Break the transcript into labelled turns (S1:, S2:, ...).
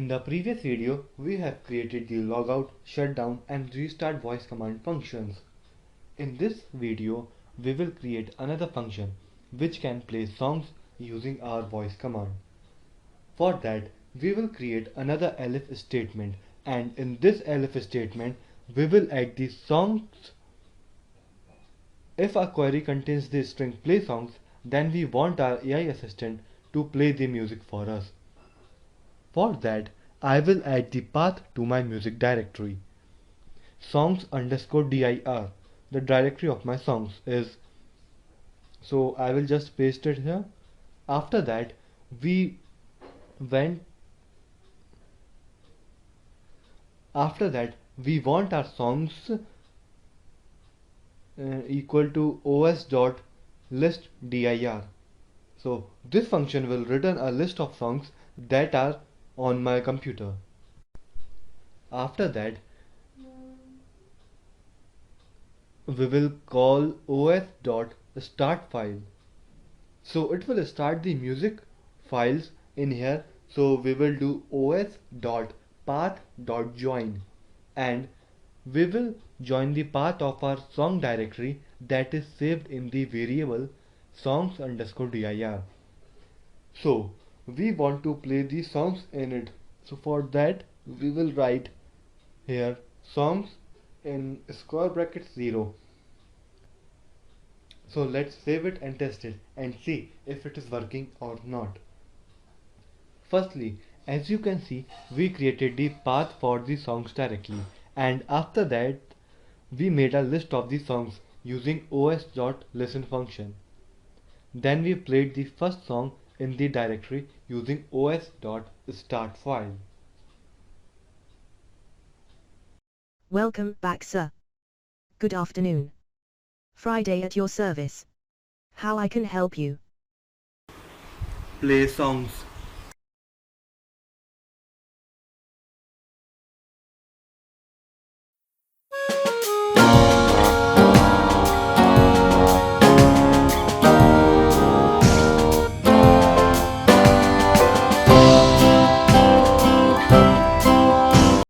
S1: In the previous video, we have created the logout, shutdown and restart voice command functions. In this video, we will create another function which can play songs using our voice command. For that, we will create another elif statement, and in this elif statement, we will add the songs. If our query contains the string play songs, then we want our AI assistant to play the music for us. For that, I will add the path to my music directory. songs_dir, the directory of my songs is. So I will just paste it here. After that, we went. After that, we want our songs equal to os.listdir. So this function will return a list of songs that are on my computer. After that, we will call os.startFile. So it will start the music files in here. So we will do os.path.join, and we will join the path of our song directory that is saved in the variable songs_dir. So we want to play the songs in it. So for that, we will write here songs in square bracket 0. So let's save it and test it and see if it is working or not. Firstly, as you can see, we created the path for the songs directly, and after that we made a list of the songs using os.listen function. Then we played the first song in the directory using os.startFile.
S2: Welcome back, sir. Good afternoon. Friday at your service. How I can help you?
S1: Play songs.